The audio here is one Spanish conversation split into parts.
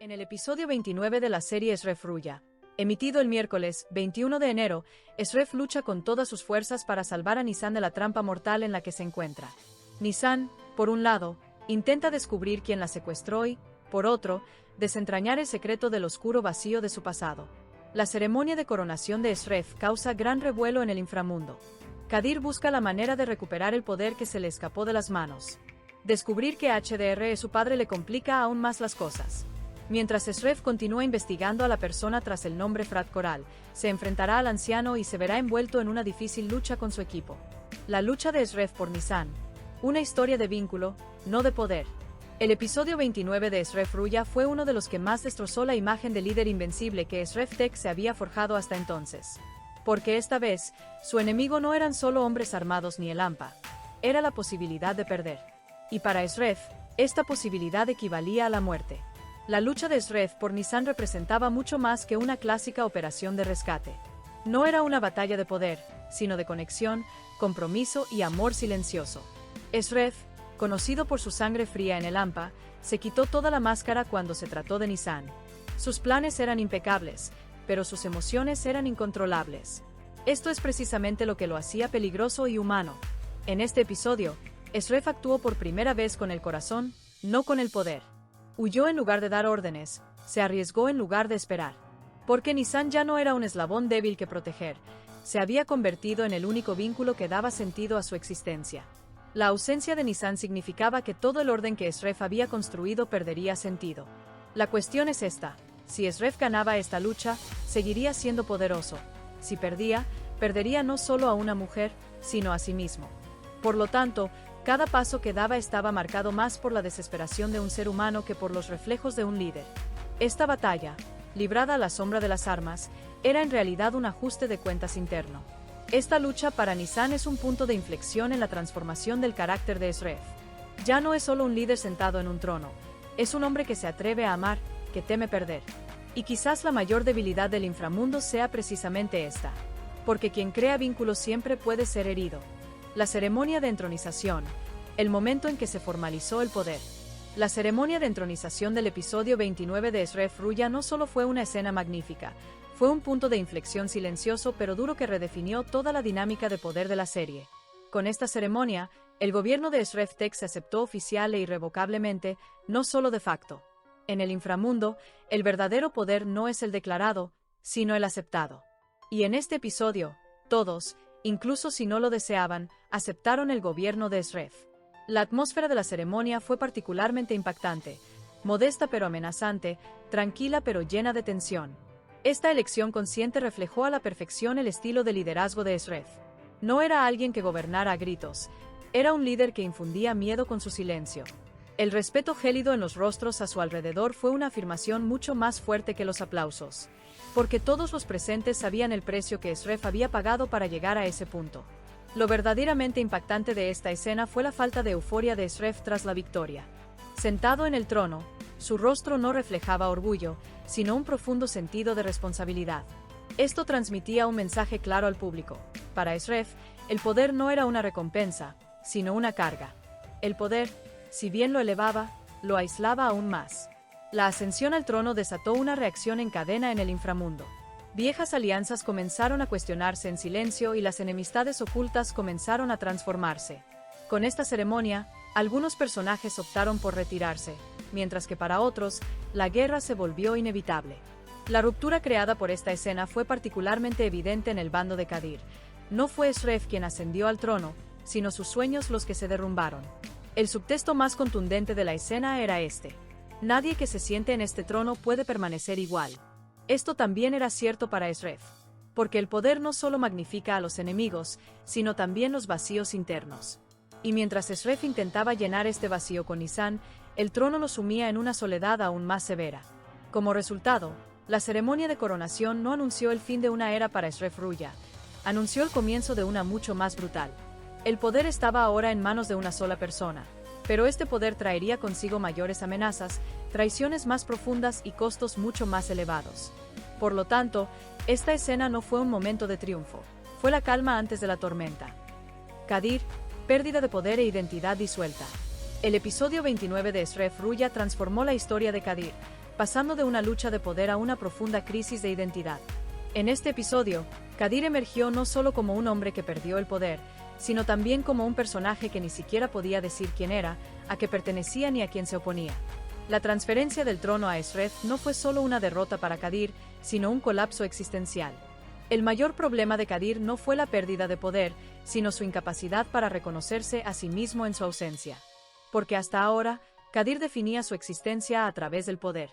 En el episodio 29 de la serie Shref Ruya, emitido el miércoles 21 de enero, Shref lucha con todas sus fuerzas para salvar a Nisan de la trampa mortal en la que se encuentra. Nisan, por un lado, intenta descubrir quién la secuestró y, por otro, desentrañar el secreto del oscuro vacío de su pasado. La ceremonia de coronación de Shref causa gran revuelo en el inframundo. Kadir busca la manera de recuperar el poder que se le escapó de las manos. Descubrir que HDR es su padre le complica aún más las cosas. Mientras Shref continúa investigando a la persona tras el nombre Frat Coral, se enfrentará al anciano y se verá envuelto en una difícil lucha con su equipo. La lucha de Shref por Nisan. Una historia de vínculo, no de poder. El episodio 29 de Shref Ruya fue uno de los que más destrozó la imagen de líder invencible que Shref Tech se había forjado hasta entonces. Porque esta vez, su enemigo no eran solo hombres armados ni el AMPA. Era la posibilidad de perder. Y para Shref, esta posibilidad equivalía a la muerte. La lucha de Shref por Nisan representaba mucho más que una clásica operación de rescate. No era una batalla de poder, sino de conexión, compromiso y amor silencioso. Shref, conocido por su sangre fría en el AMPA, se quitó toda la máscara cuando se trató de Nisan. Sus planes eran impecables, pero sus emociones eran incontrolables. Esto es precisamente lo que lo hacía peligroso y humano. En este episodio, Shref actuó por primera vez con el corazón, no con el poder. Huyó en lugar de dar órdenes, se arriesgó en lugar de esperar. Porque Nisan ya no era un eslabón débil que proteger, se había convertido en el único vínculo que daba sentido a su existencia. La ausencia de Nisan significaba que todo el orden que Shref había construido perdería sentido. La cuestión es esta: si Shref ganaba esta lucha, seguiría siendo poderoso. Si perdía, perdería no solo a una mujer, sino a sí mismo. Por lo tanto, cada paso que daba estaba marcado más por la desesperación de un ser humano que por los reflejos de un líder. Esta batalla, librada a la sombra de las armas, era en realidad un ajuste de cuentas interno. Esta lucha para Nisan es un punto de inflexión en la transformación del carácter de Shref. Ya no es solo un líder sentado en un trono, es un hombre que se atreve a amar, que teme perder. Y quizás la mayor debilidad del inframundo sea precisamente esta. Porque quien crea vínculos siempre puede ser herido. La ceremonia de entronización, el momento en que se formalizó el poder. La ceremonia de entronización del episodio 29 de Shref Ruya no solo fue una escena magnífica, fue un punto de inflexión silencioso pero duro que redefinió toda la dinámica de poder de la serie. Con esta ceremonia, el gobierno de Shref Tech se aceptó oficial e irrevocablemente, no solo de facto. En el inframundo, el verdadero poder no es el declarado, sino el aceptado. Y en este episodio, todos, incluso si no lo deseaban, aceptaron el gobierno de Shref. La atmósfera de la ceremonia fue particularmente impactante, modesta pero amenazante, tranquila pero llena de tensión. Esta elección consciente reflejó a la perfección el estilo de liderazgo de Shref. No era alguien que gobernara a gritos, era un líder que infundía miedo con su silencio. El respeto gélido en los rostros a su alrededor fue una afirmación mucho más fuerte que los aplausos. Porque todos los presentes sabían el precio que Shref había pagado para llegar a ese punto. Lo verdaderamente impactante de esta escena fue la falta de euforia de Shref tras la victoria. Sentado en el trono, su rostro no reflejaba orgullo, sino un profundo sentido de responsabilidad. Esto transmitía un mensaje claro al público. Para Shref, el poder no era una recompensa, sino una carga. El poder, si bien lo elevaba, lo aislaba aún más. La ascensión al trono desató una reacción en cadena en el inframundo. Viejas alianzas comenzaron a cuestionarse en silencio y las enemistades ocultas comenzaron a transformarse. Con esta ceremonia, algunos personajes optaron por retirarse, mientras que para otros, la guerra se volvió inevitable. La ruptura creada por esta escena fue particularmente evidente en el bando de Kadir. No fue Shref quien ascendió al trono, sino sus sueños los que se derrumbaron. El subtexto más contundente de la escena era este: nadie que se siente en este trono puede permanecer igual. Esto también era cierto para Shref. Porque el poder no solo magnifica a los enemigos, sino también los vacíos internos. Y mientras Shref intentaba llenar este vacío con Nisan, el trono lo sumía en una soledad aún más severa. Como resultado, la ceremonia de coronación no anunció el fin de una era para Shref Ruya, anunció el comienzo de una mucho más brutal. El poder estaba ahora en manos de una sola persona. Pero este poder traería consigo mayores amenazas, traiciones más profundas y costos mucho más elevados. Por lo tanto, esta escena no fue un momento de triunfo, fue la calma antes de la tormenta. Kadir, pérdida de poder e identidad disuelta. El episodio 29 de Shref Ruya transformó la historia de Kadir, pasando de una lucha de poder a una profunda crisis de identidad. En este episodio, Kadir emergió no solo como un hombre que perdió el poder, sino también como un personaje que ni siquiera podía decir quién era, a qué pertenecía ni a quién se oponía. La transferencia del trono a Esref no fue solo una derrota para Kadir, sino un colapso existencial. El mayor problema de Kadir no fue la pérdida de poder, sino su incapacidad para reconocerse a sí mismo en su ausencia. Porque hasta ahora, Kadir definía su existencia a través del poder.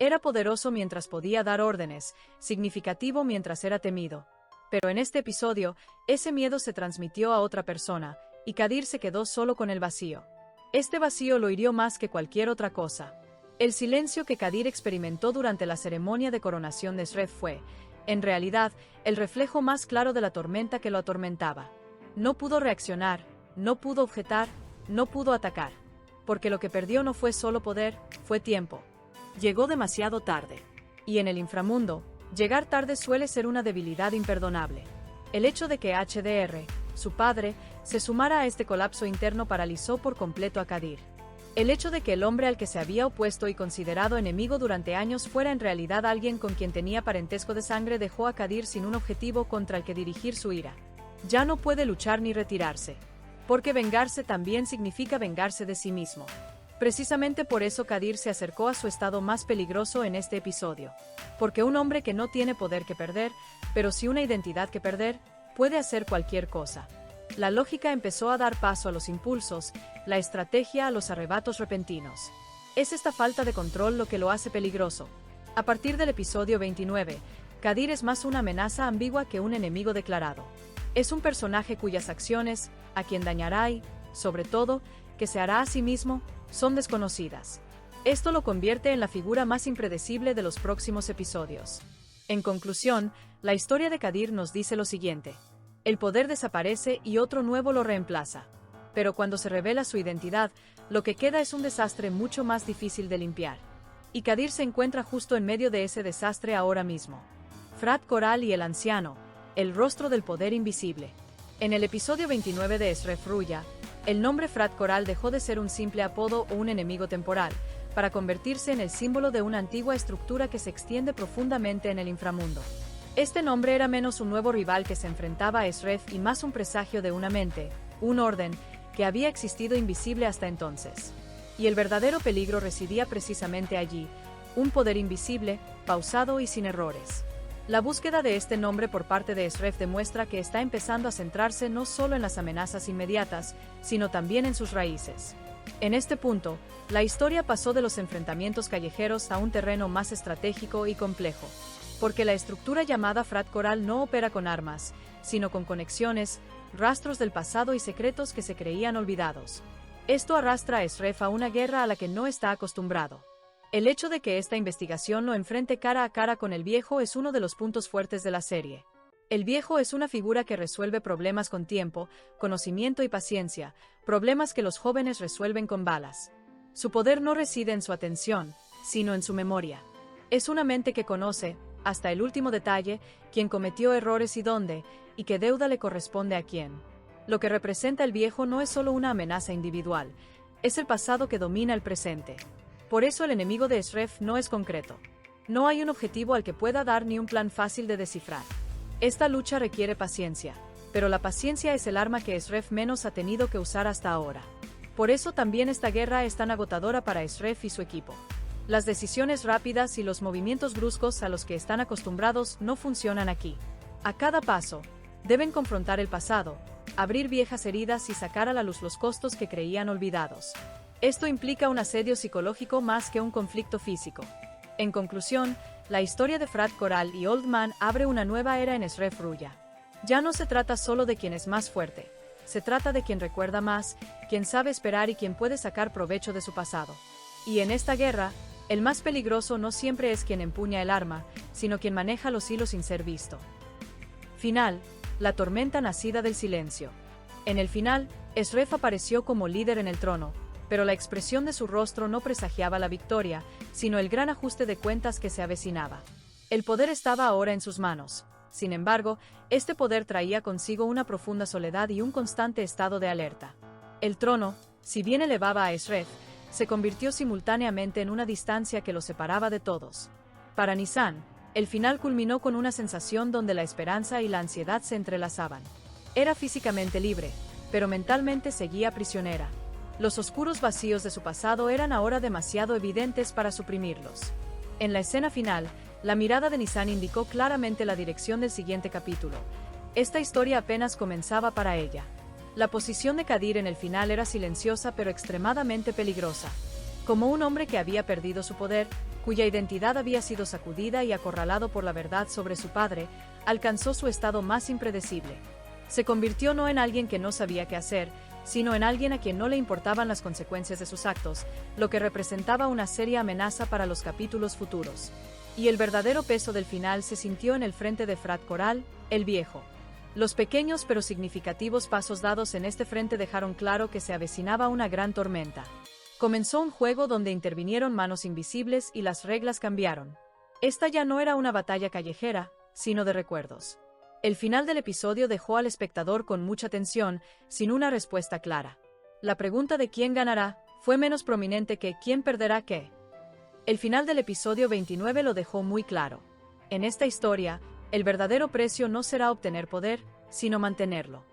Era poderoso mientras podía dar órdenes, significativo mientras era temido. Pero en este episodio, ese miedo se transmitió a otra persona, y Kadir se quedó solo con el vacío. Este vacío lo hirió más que cualquier otra cosa. El silencio que Kadir experimentó durante la ceremonia de coronación de Esref fue, en realidad, el reflejo más claro de la tormenta que lo atormentaba. No pudo reaccionar, no pudo objetar, no pudo atacar. Porque lo que perdió no fue solo poder, fue tiempo. Llegó demasiado tarde. Y en el inframundo, llegar tarde suele ser una debilidad imperdonable. El hecho de que HDR, su padre, se sumara a este colapso interno paralizó por completo a Kadir. El hecho de que el hombre al que se había opuesto y considerado enemigo durante años fuera en realidad alguien con quien tenía parentesco de sangre dejó a Kadir sin un objetivo contra el que dirigir su ira. Ya no puede luchar ni retirarse. Porque vengarse también significa vengarse de sí mismo. Precisamente por eso Kadir se acercó a su estado más peligroso en este episodio. Porque un hombre que no tiene poder que perder, pero sí una identidad que perder, puede hacer cualquier cosa. La lógica empezó a dar paso a los impulsos, la estrategia a los arrebatos repentinos. Es esta falta de control lo que lo hace peligroso. A partir del episodio 29, Kadir es más una amenaza ambigua que un enemigo declarado. Es un personaje cuyas acciones, a quien dañará y, sobre todo, que se hará a sí mismo, son desconocidas. Esto lo convierte en la figura más impredecible de los próximos episodios. En conclusión, la historia de Kadir nos dice lo siguiente. El poder desaparece y otro nuevo lo reemplaza. Pero cuando se revela su identidad, lo que queda es un desastre mucho más difícil de limpiar. Y Kadir se encuentra justo en medio de ese desastre ahora mismo. Frat Coral y el anciano, el rostro del poder invisible. En el episodio 29 de Esref Ruya, el nombre Frat Coral dejó de ser un simple apodo o un enemigo temporal, para convertirse en el símbolo de una antigua estructura que se extiende profundamente en el inframundo. Este nombre era menos un nuevo rival que se enfrentaba a Esref y más un presagio de una mente, un orden, que había existido invisible hasta entonces. Y el verdadero peligro residía precisamente allí, un poder invisible, pausado y sin errores. La búsqueda de este nombre por parte de Esref demuestra que está empezando a centrarse no solo en las amenazas inmediatas, sino también en sus raíces. En este punto, la historia pasó de los enfrentamientos callejeros a un terreno más estratégico y complejo. Porque la estructura llamada Frat Coral no opera con armas, sino con conexiones, rastros del pasado y secretos que se creían olvidados. Esto arrastra a Esref a una guerra a la que no está acostumbrado. El hecho de que esta investigación lo enfrente cara a cara con el viejo es uno de los puntos fuertes de la serie. El viejo es una figura que resuelve problemas con tiempo, conocimiento y paciencia, problemas que los jóvenes resuelven con balas. Su poder no reside en su atención, sino en su memoria. Es una mente que conoce, hasta el último detalle, quién cometió errores y dónde, y qué deuda le corresponde a quién. Lo que representa el viejo no es solo una amenaza individual, es el pasado que domina el presente. Por eso el enemigo de Esref no es concreto. No hay un objetivo al que pueda dar ni un plan fácil de descifrar. Esta lucha requiere paciencia, pero la paciencia es el arma que Esref menos ha tenido que usar hasta ahora. Por eso también esta guerra es tan agotadora para Esref y su equipo. Las decisiones rápidas y los movimientos bruscos a los que están acostumbrados no funcionan aquí. A cada paso, deben confrontar el pasado, abrir viejas heridas y sacar a la luz los costos que creían olvidados. Esto implica un asedio psicológico más que un conflicto físico. En conclusión, la historia de Frat Coral y Old Man abre una nueva era en Esref Ruya. Ya no se trata solo de quien es más fuerte, se trata de quien recuerda más, quien sabe esperar y quien puede sacar provecho de su pasado. Y en esta guerra, el más peligroso no siempre es quien empuña el arma, sino quien maneja los hilos sin ser visto. Final, la tormenta nacida del silencio. En el final, Esref apareció como líder en el trono, pero la expresión de su rostro no presagiaba la victoria, sino el gran ajuste de cuentas que se avecinaba. El poder estaba ahora en sus manos. Sin embargo, este poder traía consigo una profunda soledad y un constante estado de alerta. El trono, si bien elevaba a Esref, se convirtió simultáneamente en una distancia que los separaba de todos. Para Nisan, el final culminó con una sensación donde la esperanza y la ansiedad se entrelazaban. Era físicamente libre, pero mentalmente seguía prisionera. Los oscuros vacíos de su pasado eran ahora demasiado evidentes para suprimirlos. En la escena final, la mirada de Nisan indicó claramente la dirección del siguiente capítulo. Esta historia apenas comenzaba para ella. La posición de Kadir en el final era silenciosa pero extremadamente peligrosa. Como un hombre que había perdido su poder, cuya identidad había sido sacudida y acorralado por la verdad sobre su padre, alcanzó su estado más impredecible. Se convirtió no en alguien que no sabía qué hacer, sino en alguien a quien no le importaban las consecuencias de sus actos, lo que representaba una seria amenaza para los capítulos futuros. Y el verdadero peso del final se sintió en el frente de Frat Coral, el viejo. Los pequeños pero significativos pasos dados en este frente dejaron claro que se avecinaba una gran tormenta. Comenzó un juego donde intervinieron manos invisibles y las reglas cambiaron. Esta ya no era una batalla callejera, sino de recuerdos. El final del episodio dejó al espectador con mucha tensión, sin una respuesta clara. La pregunta de quién ganará fue menos prominente que quién perderá qué. El final del episodio 29 lo dejó muy claro. En esta historia, el verdadero precio no será obtener poder, sino mantenerlo.